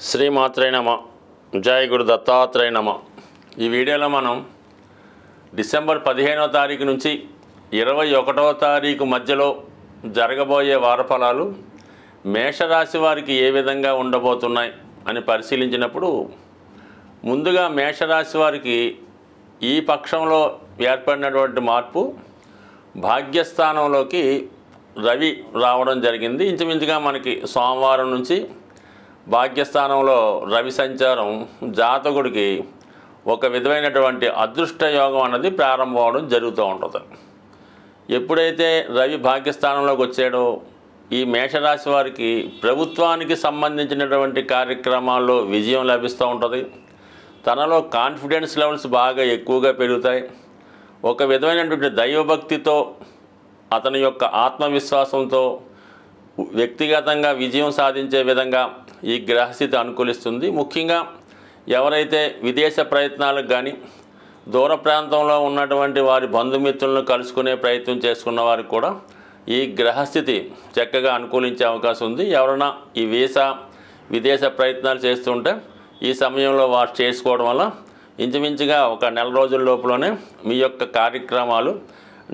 శ్రీమాత్రే నమ. జై గురు దత్తాత్రేయ నమ. ఈ వీడియోలో మనం డిసెంబర్ 15వ తారీఖు నుంచి 21వ తారీఖు మధ్యలో జరగబోయే వారఫలాలు మేషరాశి వారికి ఏ విధంగా ఉండబోతున్నాయి అని పరిశీలించినప్పుడు, ముందుగా మేషరాశి వారికి ఈ పక్షంలో ఏర్పడినటువంటి మార్పు, భాగ్యస్థానంలోకి రవి రావడం జరిగింది. ఇంచుమించుగా మనకి సోమవారం నుంచి భాగ్యస్థానంలో రవి సంచారం జాతకుడికి ఒక విధమైనటువంటి అదృష్ట యోగం అన్నది ప్రారంభం అవడం జరుగుతూ ఉంటుంది. ఎప్పుడైతే రవి భాగ్యస్థానంలోకి వచ్చాడో ఈ మేషరాశి వారికి ప్రభుత్వానికి సంబంధించినటువంటి కార్యక్రమాల్లో విజయం లభిస్తూ ఉంటుంది. తనలో కాన్ఫిడెన్స్ లెవెల్స్ బాగా ఎక్కువగా పెరుగుతాయి. ఒక విధమైనటువంటి దైవభక్తితో, అతని యొక్క ఆత్మవిశ్వాసంతో వ్యక్తిగతంగా విజయం సాధించే విధంగా ఈ గ్రహస్థితి అనుకూలిస్తుంది. ముఖ్యంగా ఎవరైతే విదేశ ప్రయత్నాలకు కానీ, దూర ప్రాంతంలో ఉన్నటువంటి వారి బంధుమిత్రులను కలుసుకునే ప్రయత్నం చేసుకున్న వారికి కూడా ఈ గ్రహస్థితి చక్కగా అనుకూలించే అవకాశం ఉంది. ఎవరైనా ఈ విదేశ ప్రయత్నాలు చేస్తుంటే ఈ సమయంలో వారు చేసుకోవడం వల్ల ఇంచుమించుగా ఒక నెల రోజుల లోపలనే మీ యొక్క కార్యక్రమాలు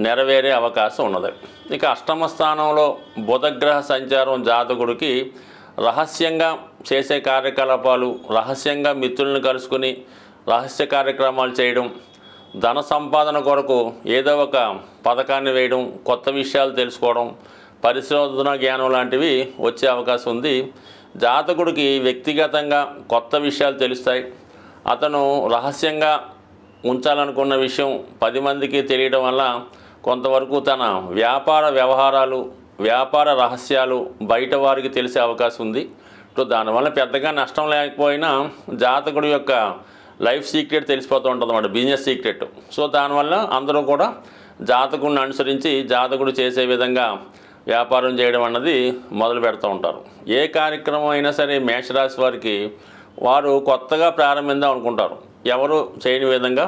నెరవేరే అవకాశం ఉన్నది. ఇక అష్టమ స్థానంలో బుధగ్రహ సంచారం జాతకుడికి రహస్యంగా చేసే కార్యకలాపాలు, రహస్యంగా మిత్రులను కలుసుకుని రహస్య కార్యక్రమాలు చేయడం, ధన సంపాదన కొరకు ఏదో ఒక పథకాన్ని వేయడం, కొత్త విషయాలు తెలుసుకోవడం, పరిశోధన జ్ఞానం లాంటివి వచ్చే అవకాశం ఉంది. జాతకుడికి వ్యక్తిగతంగా కొత్త విషయాలు తెలుస్తాయి. అతను రహస్యంగా ఉంచాలనుకున్న విషయం 10 మందికి తెలియడం వల్ల కొంతవరకు తన వ్యాపార వ్యవహారాలు, వ్యాపార రహస్యాలు బయట వారికి తెలిసే అవకాశం ఉంది. దానివల్ల పెద్దగా నష్టం లేకపోయినా జాతకుడి యొక్క లైఫ్ సీక్రెట్ తెలిసిపోతూ ఉంటుంది అన్నమాట, బిజినెస్ సీక్రెట్. సో దానివల్ల అందరూ కూడా జాతకుడిని అనుసరించి జాతకుడు చేసే విధంగా వ్యాపారం చేయడం అన్నది మొదలు పెడుతూ ఉంటారు. ఏ కార్యక్రమం అయినా సరే మేషరాశి వారికి వారు కొత్తగా ప్రారంభిద్దాం అనుకుంటారు. ఎవరు చేయని విధంగా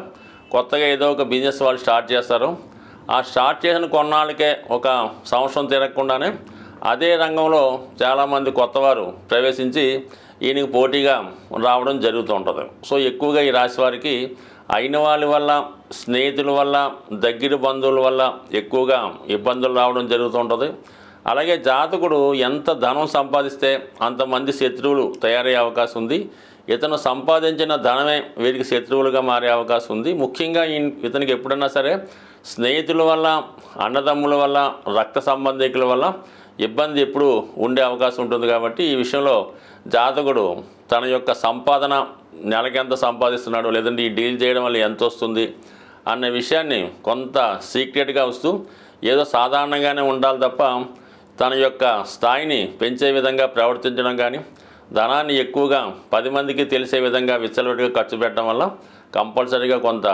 కొత్తగా ఏదో ఒక బిజినెస్ వాళ్ళు స్టార్ట్ చేస్తారు. ఆ స్టార్ట్ చేసిన కొన్నాళ్ళకే, ఒక సంవత్సరం తిరగకుండానే అదే రంగంలో చాలామంది కొత్తవారు ప్రవేశించి ఈయనకి పోటీగా రావడం జరుగుతూ ఉంటుంది. సో ఎక్కువగా ఈ రాశి వారికి అయిన వాళ్ళ వల్ల, స్నేహితుల వల్ల, దగ్గర బంధువుల వల్ల ఎక్కువగా ఇబ్బందులు రావడం జరుగుతూ ఉంటుంది. అలాగే జాతకుడు ఎంత ధనం సంపాదిస్తే అంతమంది శత్రువులు తయారయ్యే అవకాశం ఉంది. ఇతను సంపాదించిన ధనమే వీరికి శత్రువులుగా మారే అవకాశం ఉంది. ముఖ్యంగా ఇతనికి ఎప్పుడన్నా సరే స్నేహితుల వల్ల, అన్నదమ్ముల వల్ల, రక్త సంబంధికుల వల్ల ఇబ్బంది ఎప్పుడు ఉండే అవకాశం ఉంటుంది. కాబట్టి ఈ విషయంలో జాతకుడు తన యొక్క సంపాదన నెలకి ఎంత సంపాదిస్తున్నాడు, లేదంటే ఈ డీల్ చేయడం వల్ల ఎంత వస్తుంది అనే విషయాన్ని కొంత సీక్రెట్గా వస్తూ ఏదో సాధారణంగానే ఉండాలి తప్ప తన యొక్క స్థాయిని పెంచే విధంగా ప్రవర్తించడం కానీ, ధనాన్ని ఎక్కువగా 10 మందికి తెలిసే విధంగా విచ్చలవిడిగా ఖర్చు పెట్టడం వల్ల కంపల్సరీగా కొంత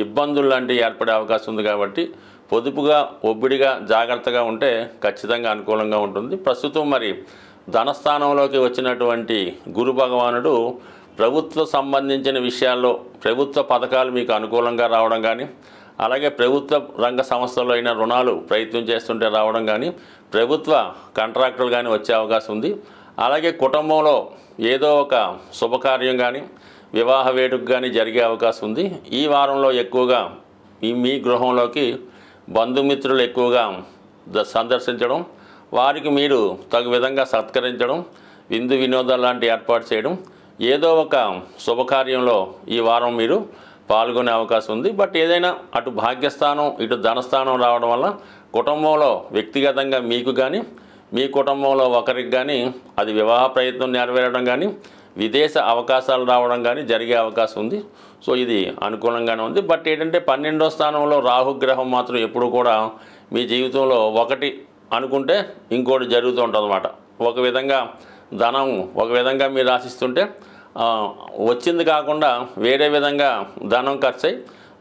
ఇబ్బందులు లాంటివి ఏర్పడే అవకాశం ఉంది. కాబట్టి పొదుపుగా, ఒబ్బిడిగా, జాగ్రత్తగా ఉంటే ఖచ్చితంగా అనుకూలంగా ఉంటుంది. ప్రస్తుతం మరి ధనస్థానంలోకి వచ్చినటువంటి గురు భగవానుడు ప్రభుత్వ సంబంధించిన విషయాల్లో ప్రభుత్వ పథకాలు మీకు అనుకూలంగా రావడం కానీ, అలాగే ప్రభుత్వ రంగ సంస్థల్లో అయిన రుణాలు ప్రయత్నం చేస్తుంటే రావడం కానీ, ప్రభుత్వ కాంట్రాక్టులు కానీ వచ్చే అవకాశం ఉంది. అలాగే కుటుంబంలో ఏదో ఒక శుభకార్యం కానీ, వివాహ వేడుక కానీ జరిగే అవకాశం ఉంది. ఈ వారంలో ఎక్కువగా మీ గృహంలోకి బంధుమిత్రులు ఎక్కువగా సందర్శించడం, వారికి మీరు తగు విధంగా సత్కరించడం, విందు వినోదాలు లాంటి ఏర్పాటు చేయడం, ఏదో ఒక శుభకార్యంలో ఈ వారం మీరు పాల్గొనే అవకాశం ఉంది. బట్ ఏదైనా అటు భాగ్యస్థానం, ఇటు ధనస్థానం రావడం వల్ల కుటుంబంలో వ్యక్తిగతంగా మీకు కానీ, మీ కుటుంబంలో ఒకరికి కానీ అది వివాహ ప్రయత్నం నెరవేరడం కానీ, విదేశ అవకాశాలు రావడం కానీ జరిగే అవకాశం ఉంది. సో ఇది అనుకూలంగానే ఉంది. బట్ ఏంటంటే 12వ స్థానంలో రాహుగ్రహం మాత్రం ఎప్పుడు కూడా మీ జీవితంలో ఒకటి అనుకుంటే ఇంకోటి జరుగుతూ ఉంటుంది అన్నమాట. ఒక విధంగా ధనం ఒక విధంగా మీరు ఆశిస్తుంటే వచ్చింది కాకుండా వేరే విధంగా ధనం ఖర్చు అయి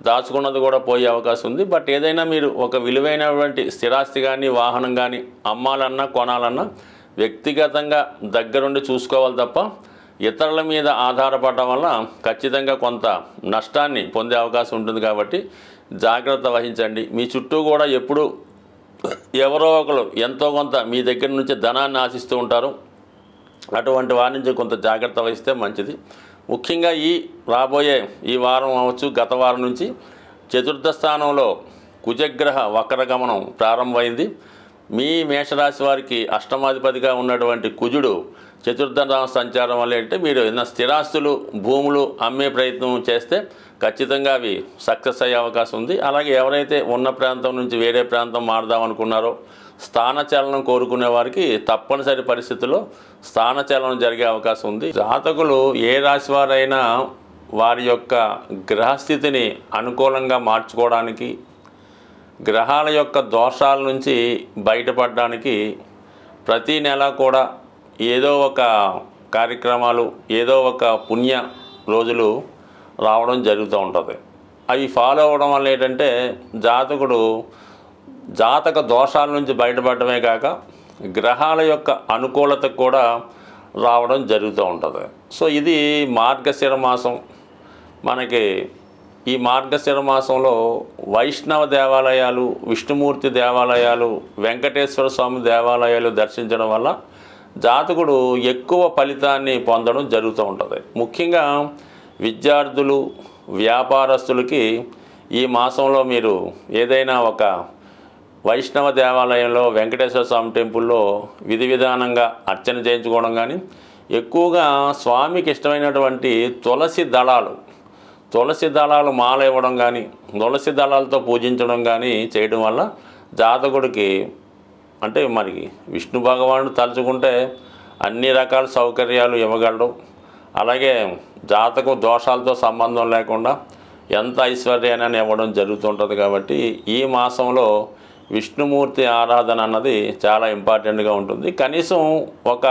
దాచుకున్నది కూడా పోయే అవకాశం ఉంది. బట్ ఏదైనా మీరు ఒక విలువైనటువంటి స్థిరాస్తి కానీ, వాహనం కానీ అమ్మాలన్నా, కొనాలన్నా వ్యక్తిగతంగా దగ్గరుండి చూసుకోవాలి తప్ప ఇతరుల మీద ఆధారపడడం వల్ల ఖచ్చితంగా కొంత నష్టాన్ని పొందే అవకాశం ఉంటుంది. కాబట్టి జాగ్రత్త వహించండి. మీ చుట్టూ కూడా ఎప్పుడు ఎవరో ఒకరు ఎంతో కొంత మీ దగ్గర నుంచి ధనాన్ని ఆశిస్తూ ఉంటారు. అటువంటి వారి నుంచి కొంత జాగ్రత్త వహిస్తే మంచిది. ముఖ్యంగా రాబోయే ఈ వారం అవచ్చు, గత వారం నుంచి చతుర్థ స్థానంలో కుజగ్రహ వక్రగమనం ప్రారంభమైంది. మీ మేషరాశి వారికి అష్టమాధిపతిగా ఉన్నటువంటి కుజుడు చతుర్థ సంచారం వల్ల అంటే మీరు ఏదైనా స్థిరాస్తులు, భూములు అమ్మే ప్రయత్నం చేస్తే ఖచ్చితంగా అవి సక్సెస్ అయ్యే అవకాశం ఉంది. అలాగే ఎవరైతే ఉన్న ప్రాంతం నుంచి వేరే ప్రాంతం మారదామనుకున్నారో, స్థానచలనం కోరుకునే వారికి తప్పనిసరి పరిస్థితుల్లో స్థానచలనం జరిగే అవకాశం ఉంది. జాతకులు ఏ రాశి వారైనా వారి యొక్క గ్రహస్థితిని అనుకూలంగా మార్చుకోవడానికి, గ్రహాల యొక్క దోషాల నుంచి బయటపడడానికి ప్రతీ నెల కూడా ఏదో ఒక కార్యక్రమాలు, ఏదో ఒక పుణ్య రోజులు రావడం జరుగుతూ ఉంటుంది. అవి ఫాలో అవ్వడం వల్ల ఏంటంటే జాతక దోషాల నుంచి బయటపడమే కాక గ్రహాల యొక్క అనుకూలత కూడా రావడం జరుగుతూ ఉంటుంది. సో ఇది మార్గశిర మాసం. మనకి ఈ మార్గశిర మాసంలో వైష్ణవ దేవాలయాలు, విష్ణుమూర్తి దేవాలయాలు, వెంకటేశ్వర స్వామి దేవాలయాలు దర్శించడం వల్ల జాతకుడు ఎక్కువ ఫలితాన్ని పొందడం జరుగుతూ ఉంటుంది. ముఖ్యంగా విద్యార్థులు, వ్యాపారస్తులకి ఈ మాసంలో మీరు ఏదైనా ఒక వైష్ణవ దేవాలయంలో, వెంకటేశ్వర స్వామి టెంపుల్లో విధి విధానంగా అర్చన చేయించుకోవడం కానీ, ఎక్కువగా స్వామికి ఇష్టమైనటువంటి తులసి దళాలు మాల ఇవ్వడం కానీ, తులసి దళాలతో పూజించడం కానీ చేయడం వల్ల జాతకుడికి అంటే మరి విష్ణు భగవానుడు తలుచుకుంటే అన్ని రకాల సౌకర్యాలు ఇవ్వగలడు. అలాగే జాతకం దోషాలతో సంబంధం లేకుండా ఎంత ఐశ్వర్యాన్ని ఇవ్వడం జరుగుతుంటుంది. కాబట్టి ఈ మాసంలో విష్ణుమూర్తి ఆరాధన అన్నది చాలా ఇంపార్టెంట్గా ఉంటుంది. కనీసం ఒక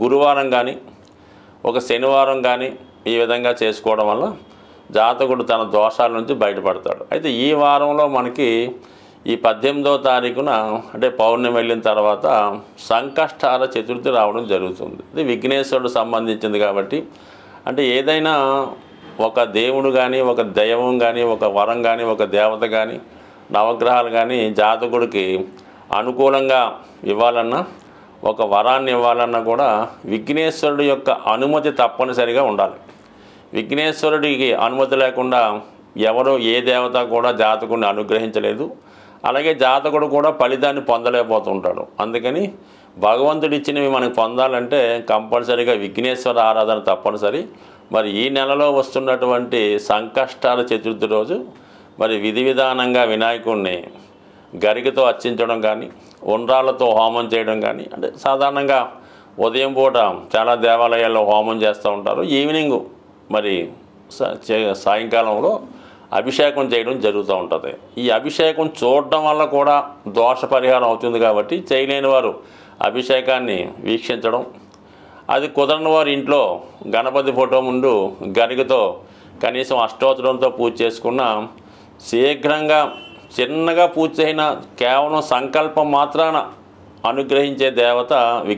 గురువారం కానీ, ఒక శనివారం కానీ ఈ విధంగా చేసుకోవడం వల్ల జాతకుడు తన దోషాల నుంచి బయటపడతాడు. అయితే ఈ వారంలో మనకి ఈ 18వ తారీఖున అంటే పౌర్ణమి వెళ్ళిన తర్వాత సంకష్టార చతుర్థి రావడం జరుగుతుంది. ఇది విఘ్నేశ్వరుడు సంబంధించింది కాబట్టి, అంటే ఏదైనా ఒక దేవుడు కానీ, ఒక దైవం కానీ, ఒక వరం కానీ, ఒక దేవత కానీ, నవగ్రహాలు కానీ జాతకుడికి అనుకూలంగా ఇవ్వాలన్నా, ఒక వరాన్ని ఇవ్వాలన్నా కూడా విఘ్నేశ్వరుడు యొక్క అనుమతి తప్పనిసరిగా ఉండాలి. విఘ్నేశ్వరుడికి అనుమతి లేకుండా ఎవరు ఏ దేవత కూడా జాతకుడిని అనుగ్రహించలేదు. అలాగే జాతకుడు కూడా ఫలితాన్ని పొందలేకపోతుంటాడు. అందుకని భగవంతుడు ఇచ్చినవి మనకు పొందాలంటే కంపల్సరీగా విఘ్నేశ్వర ఆరాధన తప్పనిసరి. మరి ఈ నెలలో వస్తున్నటువంటి సంకష్టాల చతుర్థి రోజు మరి విధి విధానంగా వినాయకుడిని గరికతో అర్చించడం కానీ, ఉండ్రాళ్ళతో హోమం చేయడం కానీ, అంటే సాధారణంగా ఉదయం పూట చాలా దేవాలయాల్లో హోమం చేస్తూ ఉంటారు. ఈవినింగ్ మరి సాయంకాలంలో అభిషేకం చేయడం జరుగుతూ ఉంటుంది. ఈ అభిషేకం చూడడం వల్ల కూడా దోష పరిహారం అవుతుంది. కాబట్టి చేయలేని వారు అభిషేకాన్ని వీక్షించడం, అది కుదరని వారు ఇంట్లో గణపతి ఫోటో ముందు గరికతో కనీసం అష్టోత్తరంతో పూజ చేసుకున్న శీఘ్రంగా చిన్నగా పూజ చేసిన కేవలం సంకల్పం మాత్రాన అనుగ్రహించే దేవత